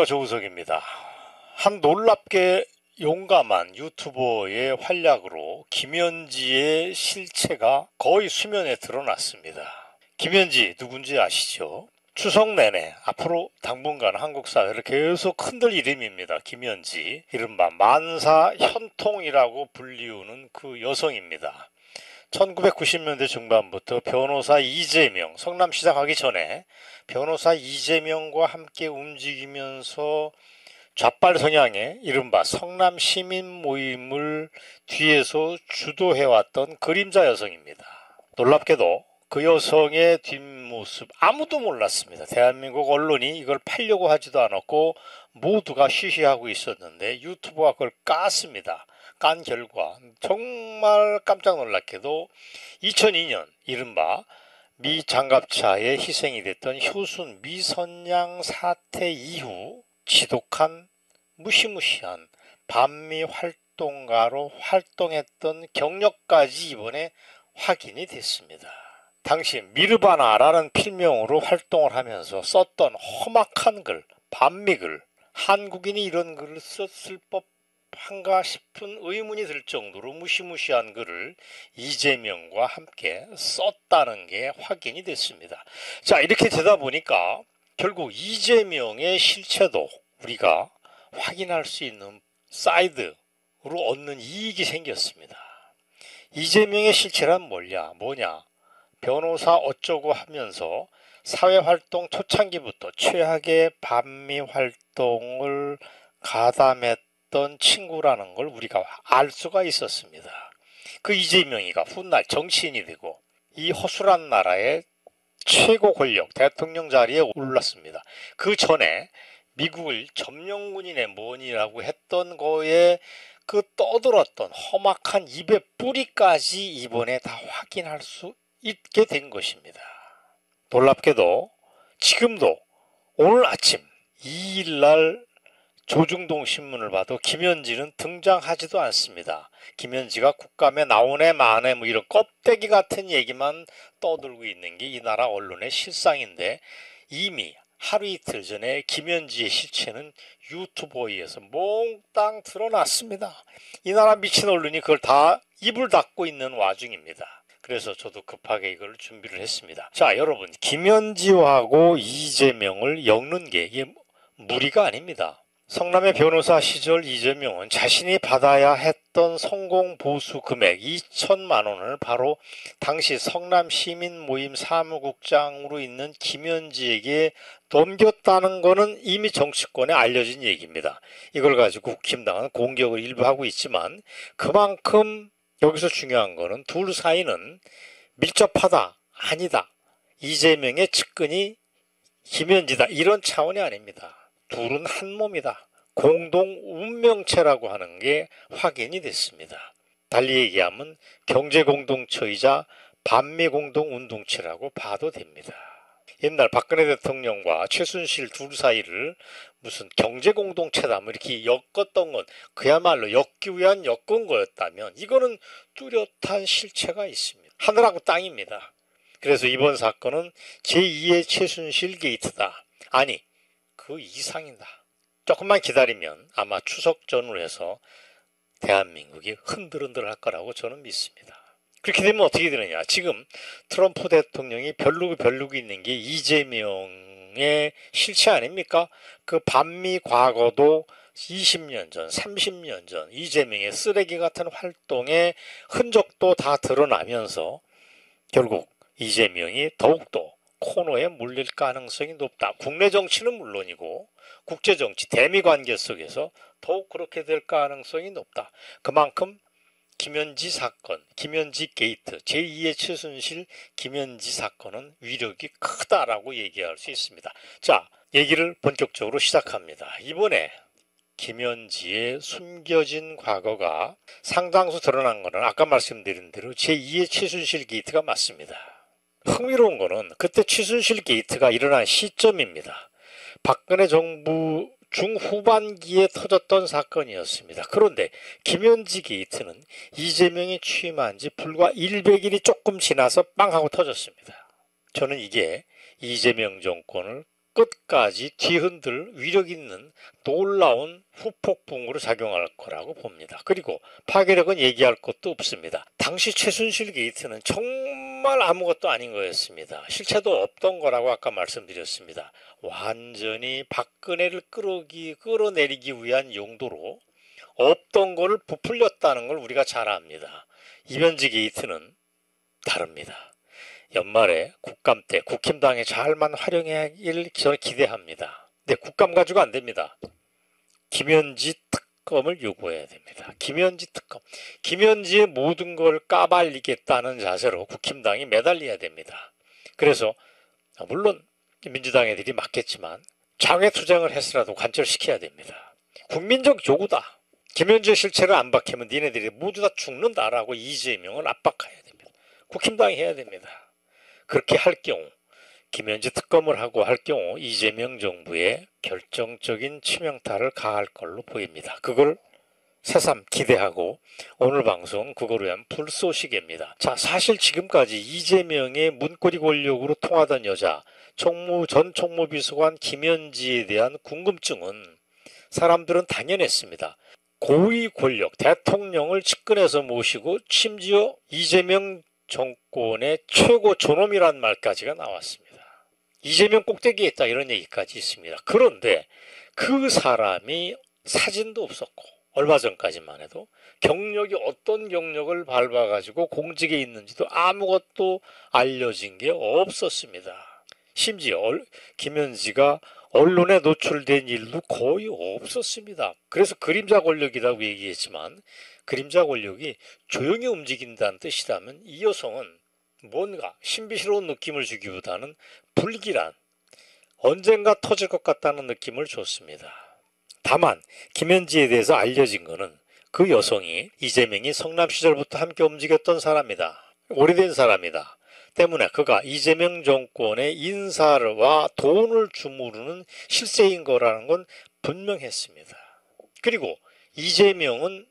안녕하십니까, 조우석입니다. 한 놀랍게 용감한 유튜버의 활약으로 김현지의 실체가 거의 수면에 드러났습니다. 김현지 누군지 아시죠? 추석 내내 앞으로 당분간 한국 사회를 계속 흔들 이름입니다. 김현지, 이른바 만사 현통이라고 불리우는 그 여성입니다. 1990년대 중반부터 변호사 이재명, 성남시장 하기 전에 변호사 이재명과 함께 움직이면서 좌빨 성향의 이른바 성남 시민 모임을 뒤에서 주도해왔던 그림자 여성입니다. 놀랍게도 그 여성의 뒷모습 아무도 몰랐습니다. 대한민국 언론이 이걸 팔려고 하지도 않았고 모두가 쉬쉬하고 있었는데 유튜브가 그걸 깠습니다. 깐 결과 정말 깜짝 놀랍게도 2002년 이른바 미 장갑차에 희생이 됐던 효순 미선양 사태 이후 지독한 무시무시한 반미 활동가로 활동했던 경력까지 이번에 확인이 됐습니다. 당시 미르바나라는 필명으로 활동을 하면서 썼던 험악한 글, 반미글, 한국인이 이런 글을 썼을 법한가 싶은 의문이 들 정도로 무시무시한 글을 이재명과 함께 썼다는 게 확인이 됐습니다. 자, 이렇게 되다 보니까 결국 이재명의 실체도 우리가 확인할 수 있는 사이드로 얻는 이익이 생겼습니다. 이재명의 실체란 뭐냐? 변호사 어쩌고 하면서 사회활동 초창기부터 최악의 반미 활동을 가담했던 친구라는 걸 우리가 알 수가 있었습니다. 그 이재명이가 훗날 정치인이 되고 이 허술한 나라의 최고 권력 대통령 자리에 올랐습니다. 그 전에 미국을 점령군이네 뭐니라고 했던 거에 그 떠들었던 험악한 입의 뿌리까지 이번에 다 확인할 수 있게 된 것입니다. 놀랍게도 지금도 오늘 아침 2일날 조중동 신문을 봐도 김현지는 등장하지도 않습니다. 김현지가 국감에 나오네 마네 뭐 이런 껍데기 같은 얘기만 떠들고 있는 게 이 나라 언론의 실상인데 이미 하루 이틀 전에 김현지의 실체는 유튜버에 의해서 몽땅 드러났습니다. 이 나라 미친 언론이 그걸 다 입을 닫고 있는 와중입니다. 그래서 저도 급하게 이걸 준비를 했습니다. 자, 여러분, 김현지하고 이재명을 엮는 게 이게 무리가 아닙니다. 성남의 변호사 시절 이재명은 자신이 받아야 했던 성공보수 금액 2천만 원을 바로 당시 성남 시민모임 사무국장으로 있는 김현지에게 넘겼다는 것은 이미 정치권에 알려진 얘기입니다. 이걸 가지고 국힘당은 공격을 일부 하고 있지만 그만큼 여기서 중요한 거는 둘 사이는 밀접하다, 아니다. 이재명의 측근이 김현지다. 이런 차원이 아닙니다. 둘은 한 몸이다. 공동 운명체라고 하는 게 확인이 됐습니다. 달리 얘기하면 경제공동체이자 반미공동운동체라고 봐도 됩니다. 옛날 박근혜 대통령과 최순실 둘 사이를 무슨 경제공동체다 뭐 이렇게 엮었던 건 그야말로 엮기 위한 엮은 거였다면 이거는 뚜렷한 실체가 있습니다. 하늘하고 땅입니다. 그래서 이번 사건은 제2의 최순실 게이트다. 아니, 그 이상이다. 조금만 기다리면 아마 추석 전후로 해서 대한민국이 흔들흔들 할 거라고 저는 믿습니다. 그렇게 되면 어떻게 되느냐. 지금 트럼프 대통령이 별르고 있는 게 이재명의 실체 아닙니까? 그 반미 과거도 20년 전, 30년 전 이재명의 쓰레기 같은 활동의 흔적도 다 드러나면서 결국 이재명이 더욱더 코너에 물릴 가능성이 높다. 국내 정치는 물론이고 국제정치, 대미관계 속에서 더욱 그렇게 될 가능성이 높다. 그만큼 김현지 사건, 김현지 게이트, 제2의 최순실 김현지 사건은 위력이 크다라고 얘기할 수 있습니다. 자, 얘기를 본격적으로 시작합니다. 이번에 김현지의 숨겨진 과거가 상당수 드러난 것은 아까 말씀드린 대로 제2의 최순실 게이트가 맞습니다. 흥미로운 거는 그때 최순실 게이트가 일어난 시점입니다. 박근혜 정부 중후반기에 터졌던 사건이었습니다. 그런데 김현지 게이트는 이재명이 취임한 지 불과 100일이 조금 지나서 빵 하고 터졌습니다. 저는 이게 이재명 정권을 끝까지 뒤흔들 위력 있는 놀라운 후폭풍으로 작용할 거라고 봅니다. 그리고 파괴력은 얘기할 것도 없습니다. 당시 최순실 게이트는 정말 아무것도 아닌 거였습니다. 실체도 없던 거라고 아까 말씀드렸습니다. 완전히 박근혜를 끌어내리기 위한 용도로 없던 거를 부풀렸다는 걸 우리가 잘 압니다. 이면지 게이트는 다릅니다. 연말에 국감 때 국힘당이 잘만 활용하길 저는 기대합니다. 근데 국감 가지고 안 됩니다. 김현지 특검을 요구해야 됩니다. 김현지 특검. 김현지의 모든 걸 까발리겠다는 자세로 국힘당이 매달려야 됩니다. 그래서 물론 민주당 애들이 맞겠지만 장외투쟁을 해서라도 관철시켜야 됩니다. 국민적 요구다. 김현지의 실체를 안 밝히면 니네들이 모두 다 죽는다라고 이재명을 압박해야 됩니다. 국힘당이 해야 됩니다. 그렇게 할 경우 김현지 특검을 하고 할 경우 이재명 정부에 결정적인 치명타를 가할 걸로 보입니다. 그걸 새삼 기대하고 오늘 방송 그거로 위한 불쏘시개입니다. 자, 사실 지금까지 이재명의 문고리 권력으로 통하던 여자 전 총무비서관 김현지에 대한 궁금증은 사람들은 당연했습니다. 고위 권력 대통령을 측근에서 모시고 심지어 이재명 정권의 최고 존엄이란 말까지가 나왔습니다. 이재명 꼭대기에 있다 이런 얘기까지 있습니다. 그런데 그 사람이 사진도 없었고 얼마 전까지만 해도 경력이 어떤 경력을 밟아가지고 공직에 있는지도 아무것도 알려진 게 없었습니다. 심지어 김현지가 언론에 노출된 일도 거의 없었습니다. 그래서 그림자 권력이라고 얘기했지만 그림자 권력이 조용히 움직인다는 뜻이라면 이 여성은 뭔가 신비스러운 느낌을 주기보다는 불길한 언젠가 터질 것 같다는 느낌을 줬습니다. 다만 김현지에 대해서 알려진 것은 그 여성이 이재명이 성남 시절부터 함께 움직였던 사람이다. 오래된 사람이다. 때문에 그가 이재명 정권의 인사와 돈을 주무르는 실세인 거라는 건 분명했습니다. 그리고 이재명은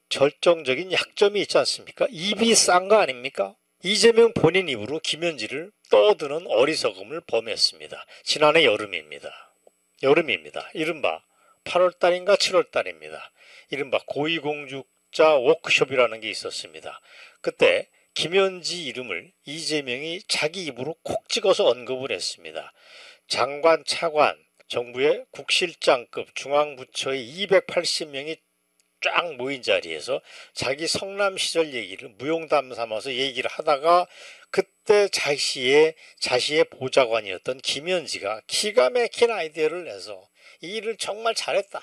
결정적인 약점이 있지 않습니까? 입이 싼 거 아닙니까? 이재명 본인 입으로 김현지를 떠드는 어리석음을 범했습니다. 지난해 여름입니다. 이른바 8월달인가 7월달입니다. 이른바 고위공직자 워크숍이라는 게 있었습니다. 그때 김현지 이름을 이재명이 자기 입으로 콕 찍어서 언급을 했습니다. 장관, 차관, 정부의 국실장급 중앙부처의 280명이 쫙 모인 자리에서 자기 성남 시절 얘기를 무용담 삼아서 얘기를 하다가 그때 자시의 보좌관이었던 김현지가 기가 막힌 아이디어를 내서 이 일을 정말 잘했다.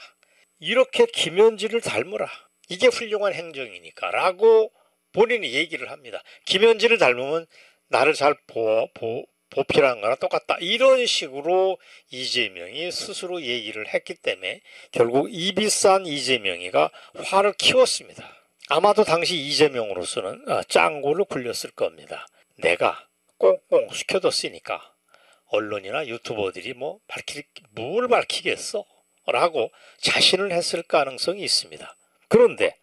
이렇게 김현지를 닮으라. 이게 훌륭한 행정이니까 라고 본인이 얘기를 합니다. 김현지를 닮으면 나를 잘 보필하는 거랑 똑같다. 이런 식으로 이재명이 스스로 얘기를 했기 때문에 결국 입이 싼 이재명이가 화를 키웠습니다. 아마도 당시 이재명으로서는 짱구를 굴렸을 겁니다. 내가 꽁꽁 숙여뒀으니까 언론이나 유튜버들이 뭘 밝히겠어? 라고 자신을 했을 가능성이 있습니다. 그런데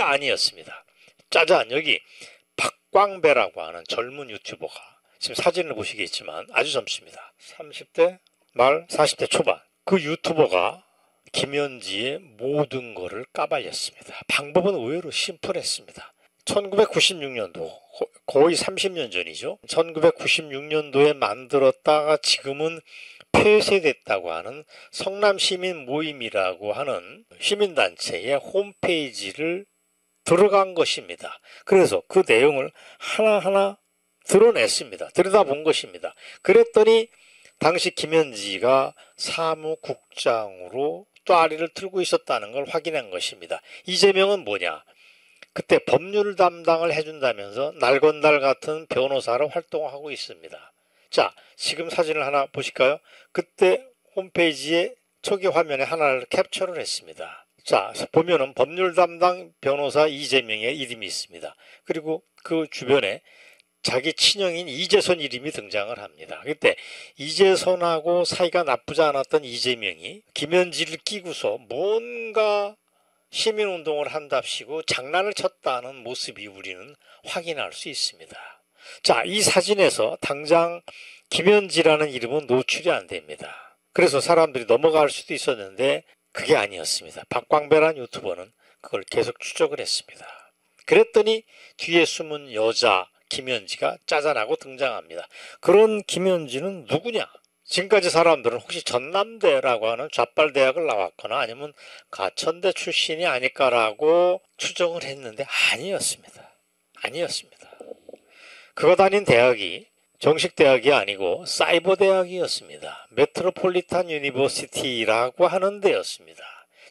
아니었습니다. 짜잔, 여기 박광배라고 하는 젊은 유튜버가 지금 사진을 보시겠지만 아주 젊습니다. 30대 말 40대 초반. 그 유튜버가 김현지의 모든 거를 까발렸습니다. 방법은 의외로 심플했습니다. 1996년도 거의 30년 전이죠. 1996년도에 만들었다가 지금은 폐쇄됐다고 하는 성남시민 모임이라고 하는 시민단체의 홈페이지를 들어간 것입니다. 그래서 그 내용을 하나하나 드러냈습니다. 들여다본 것입니다. 그랬더니 당시 김현지가 사무국장으로 또아리를 틀고 있었다는 걸 확인한 것입니다. 이재명은 뭐냐? 그때 법률 담당을 해준다면서 날건달 같은 변호사로 활동하고 있습니다. 자, 지금 사진을 하나 보실까요? 그때 홈페이지에 초기 화면에 하나를 캡처를 했습니다. 자, 보면은 법률 담당 변호사 이재명의 이름이 있습니다. 그리고 그 주변에 자기 친형인 이재선 이름이 등장을 합니다. 그때 이재선하고 사이가 나쁘지 않았던 이재명이 김현지를 끼고서 뭔가 시민운동을 한답시고 장난을 쳤다는 모습이 우리는 확인할 수 있습니다. 자, 이 사진에서 당장 김현지라는 이름은 노출이 안 됩니다. 그래서 사람들이 넘어갈 수도 있었는데 그게 아니었습니다. 박광배라는 유튜버는 그걸 계속 추적을 했습니다. 그랬더니 뒤에 숨은 여자 김현지가 짜잔하고 등장합니다. 그런 김현지는 누구냐? 지금까지 사람들은 혹시 전남대라고 하는 좌빨대학을 나왔거나 아니면 가천대 출신이 아닐까라고 추정을 했는데 아니었습니다. 아니었습니다. 그가 다닌 대학이 정식 대학이 아니고 사이버 대학이었습니다. 메트로폴리탄 유니버시티라고 하는 데였습니다.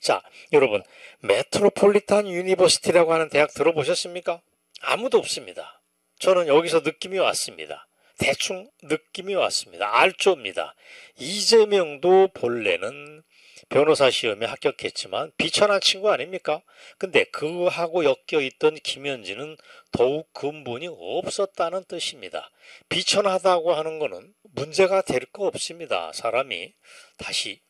자, 여러분, 메트로폴리탄 유니버시티라고 하는 대학 들어보셨습니까? 아무도 없습니다. 저는 여기서 느낌이 왔습니다. 대충 느낌이 왔습니다. 알조입니다. 이재명도 본래는 변호사 시험에 합격했지만 비천한 친구 아닙니까? 근데 그하고 엮여있던 김현지는 더욱 근본이 없었다는 뜻입니다. 비천하다고 하는 거는 문제가 될 거 없습니다. 사람이 다시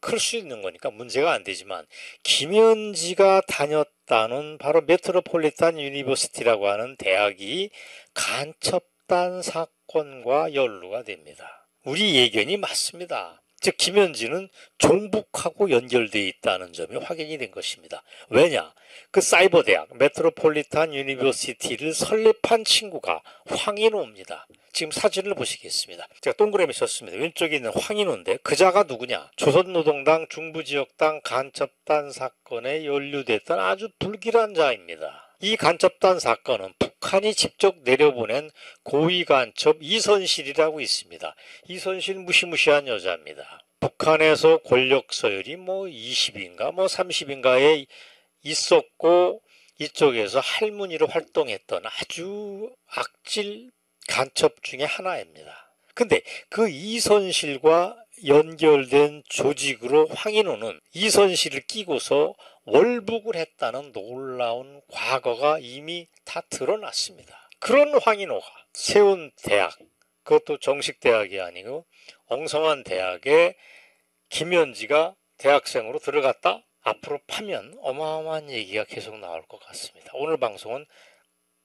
클 수 있는 거니까 문제가 안 되지만 김현지가 다녔다는 바로 메트로폴리탄 유니버시티라고 하는 대학이 간첩단 사건과 연루가 됩니다. 우리 예견이 맞습니다. 즉 김현지는 종북하고 연결되어 있다는 점이 확인이 된 것입니다. 왜냐? 그 사이버 대학 메트로폴리탄 유니버시티를 설립한 친구가 황인호입니다. 지금 사진을 보시겠습니다. 제가 동그라미 썼습니다. 왼쪽에 있는 황인호인데 그자가 누구냐? 조선노동당 중부지역당 간첩단 사건에 연루됐던 아주 불길한 자입니다. 이 간첩단 사건은 북한이 직접 내려보낸 고위간첩 이선실이라고 있습니다. 이선실 무시무시한 여자입니다. 북한에서 권력 서열이 20인가 30인가에 있었고 이쪽에서 할머니로 활동했던 아주 악질 간첩 중에 하나입니다. 근데 그 이선실과 연결된 조직으로 황인호는 이선실을 끼고서 월북을 했다는 놀라운 과거가 이미 다 드러났습니다. 그런 황인호가 세운 대학, 그것도 정식 대학이 아니고 엉성한 대학에 김현지가 대학생으로 들어갔다? 앞으로 파면 어마어마한 얘기가 계속 나올 것 같습니다. 오늘 방송은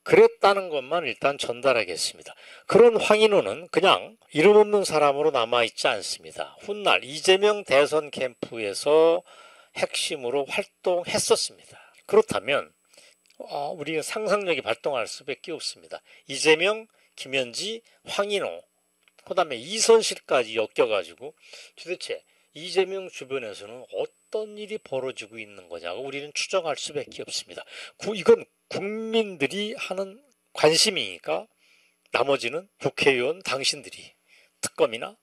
그랬다는 것만 일단 전달하겠습니다. 그런 황인호는 그냥 이름 없는 사람으로 남아있지 않습니다. 훗날 이재명 대선 캠프에서 핵심으로 활동했었습니다. 그렇다면 우리가 상상력이 발동할 수밖에 없습니다. 이재명, 김현지, 황인호, 그 다음에 이선실까지 엮여가지고 도대체 이재명 주변에서는 어떤 일이 벌어지고 있는 거냐고 우리는 추정할 수밖에 없습니다. 이건 국민들이 하는 관심이니까 나머지는 국회의원 당신들이 특검이나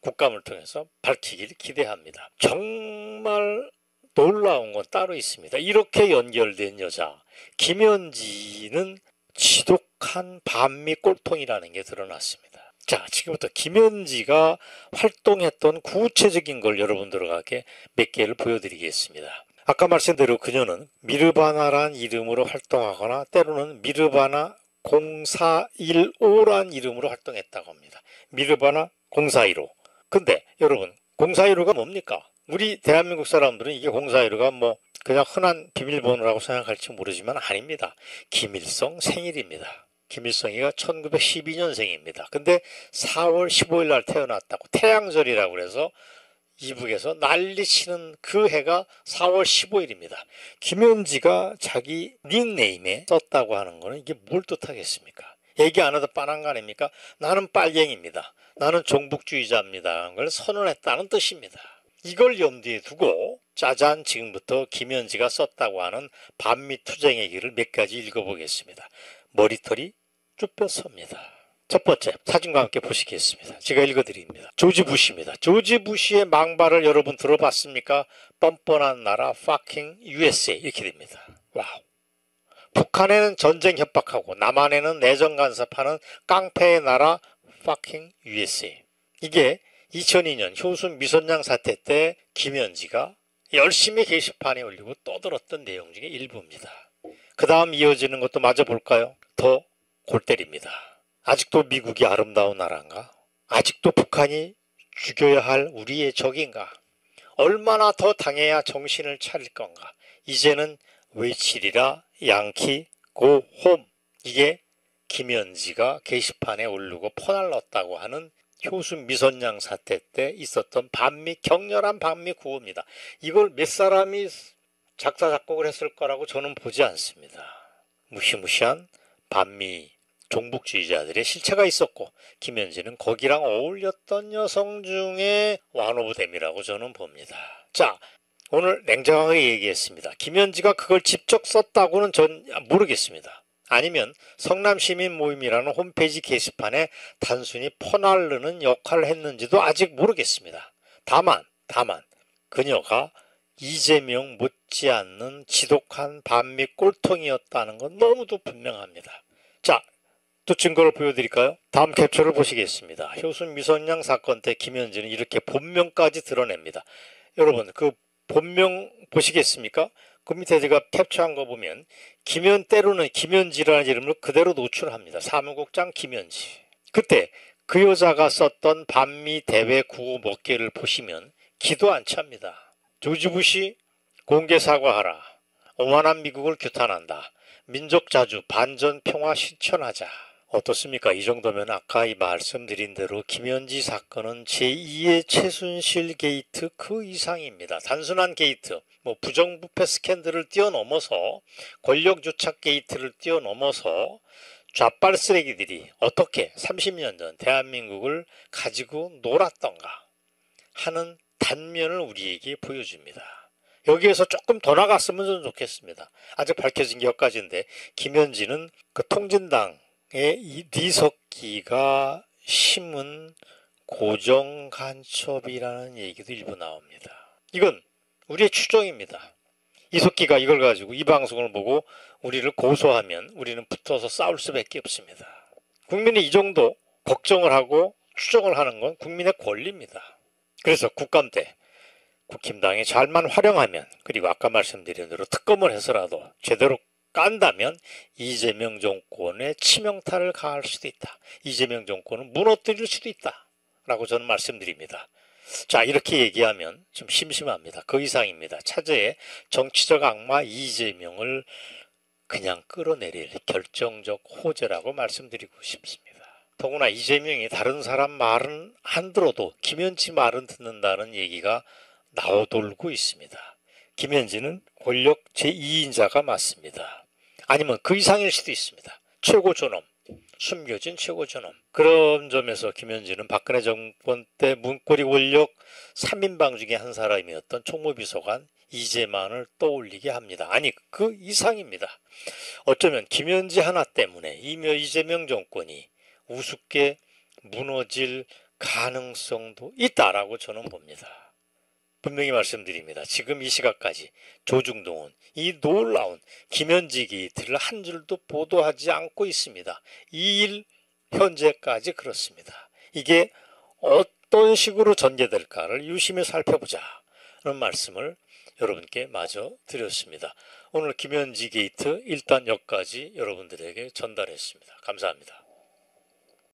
국감을 통해서 밝히기를 기대합니다. 정말 놀라운 건 따로 있습니다. 이렇게 연결된 여자 김현지는 지독한 반미 꼴통이라는 게 드러났습니다. 자, 지금부터 김현지가 활동했던 구체적인 걸 여러분들에게 몇 개를 보여드리겠습니다. 아까 말씀대로 그녀는 미르바나란 이름으로 활동하거나 때로는 미르바나 0415란 이름으로 활동했다고 합니다. 미르바나 0415. 근데 여러분 0415가 뭡니까? 우리 대한민국 사람들은 이게 0415가 그냥 흔한 비밀번호라고 생각할지 모르지만 아닙니다. 김일성 생일입니다. 김일성이가 1912년생입니다. 근데 4월 15일 날 태어났다고 태양절이라고 그래서 이북에서 난리치는 그 해가 4월 15일입니다. 김현지가 자기 닉네임에 썼다고 하는 거는 이게 뭘 뜻하겠습니까? 얘기 안 해도 뻔한 거 아닙니까? 나는 빨갱입니다. 나는 종북주의자입니다. 하는 걸 선언했다는 뜻입니다. 이걸 염두에 두고 짜잔 지금부터 김현지가 썼다고 하는 반미 투쟁의 길을 몇 가지 읽어보겠습니다. 머리털이 쭈뼛섭니다. 첫 번째 사진과 함께 보시겠습니다. 제가 읽어드립니다. 조지 부시입니다. 조지 부시의 망발을 여러분 들어봤습니까? 뻔뻔한 나라 fucking USA 이렇게 됩니다. 와우. 북한에는 전쟁 협박하고 남한에는 내정 간섭하는 깡패의 나라 fucking USA. 이게 2002년 효순 미선양 사태 때 김현지가 열심히 게시판에 올리고 떠들었던 내용 중에 일부입니다. 그 다음 이어지는 것도 마저 볼까요? 더 골 때립니다. 아직도 미국이 아름다운 나라인가? 아직도 북한이 죽여야 할 우리의 적인가? 얼마나 더 당해야 정신을 차릴 건가? 이제는 외치리라 양키 고홈. 이게 김현지가 게시판에 올리고 퍼날랐다고 하는 효수 미선양 사태 때 있었던 반미, 격렬한 반미 구호입니다. 이걸 몇 사람이 작사 작곡을 했을 거라고 저는 보지 않습니다. 무시무시한 반미 종북주의자들의 실체가 있었고 김현지는 거기랑 어울렸던 여성 중에 완오브댐이라고 저는 봅니다. 자, 오늘 냉정하게 얘기했습니다. 김현지가 그걸 직접 썼다고는 전 모르겠습니다. 아니면 성남시민 모임이라는 홈페이지 게시판에 단순히 퍼날르는 역할을 했는지도 아직 모르겠습니다. 다만 그녀가 이재명 못지않는 지독한 반미 꼴통이었다는 건 너무도 분명합니다. 자, 또 증거를 보여드릴까요? 다음 캡처를 보시겠습니다. 효수 미선양 사건 때 김현지는 이렇게 본명까지 드러냅니다. 여러분 그 본명 보시겠습니까? 그 밑에 제가 캡처한 거 보면 때로는 김현지라는 이름을 그대로 노출합니다. 사무국장 김현지. 그때 그 여자가 썼던 반미 대외 구호 몇 개를 보시면 기도 안 찹니다. 조지 부시 공개 사과하라. 오만한 미국을 규탄한다. 민족 자주 반전 평화 실천하자. 어떻습니까? 이 정도면 아까 말씀드린 대로 김현지 사건은 제2의 최순실 게이트 그 이상입니다. 단순한 게이트, 부정부패 스캔들을 뛰어넘어서 권력주착 게이트를 뛰어넘어서 좌빨 쓰레기들이 어떻게 30년 전 대한민국을 가지고 놀았던가 하는 단면을 우리에게 보여줍니다. 여기에서 조금 더 나갔으면 좀 좋겠습니다. 아직 밝혀진 게 여기까지인데 김현지는 그 통진당 이 리석기가 심은 고정 간첩이라는 얘기도 일부 나옵니다. 이건 우리의 추정입니다. 이석기가 이걸 가지고 이 방송을 보고 우리를 고소하면 우리는 붙어서 싸울 수밖에 없습니다. 국민이 이 정도 걱정을 하고 추정을 하는 건 국민의 권리입니다. 그래서 국감 때 국힘당이 잘만 활용하면 그리고 아까 말씀드린 대로 특검을 해서라도 제대로 깐다면 이재명 정권의 치명타를 가할 수도 있다. 이재명 정권은 무너뜨릴 수도 있다. 라고 저는 말씀드립니다. 자, 이렇게 얘기하면 좀 심심합니다. 그 이상입니다. 차제의 정치적 악마 이재명을 그냥 끌어내릴 결정적 호재라고 말씀드리고 싶습니다. 더구나 이재명이 다른 사람 말은 안 들어도 김현지 말은 듣는다는 얘기가 나오돌고 있습니다. 김현지는 권력 제2인자가 맞습니다. 아니면 그 이상일 수도 있습니다. 최고 존엄, 숨겨진 최고 존엄. 그런 점에서 김현지는 박근혜 정권 때 문고리 권력 3인방 중에 한 사람이었던 총무비서관 이재만을 떠올리게 합니다. 아니 그 이상입니다. 어쩌면 김현지 하나 때문에 이재명 정권이 우습게 무너질 가능성도 있다라고 저는 봅니다. 분명히 말씀드립니다. 지금 이 시각까지 조중동은 이 놀라운 김현지 게이트를 한 줄도 보도하지 않고 있습니다. 이 일 현재까지 그렇습니다. 이게 어떤 식으로 전개될까를 유심히 살펴보자는 말씀을 여러분께 마저 드렸습니다. 오늘 김현지 게이트 일단 여기까지 여러분들에게 전달했습니다. 감사합니다.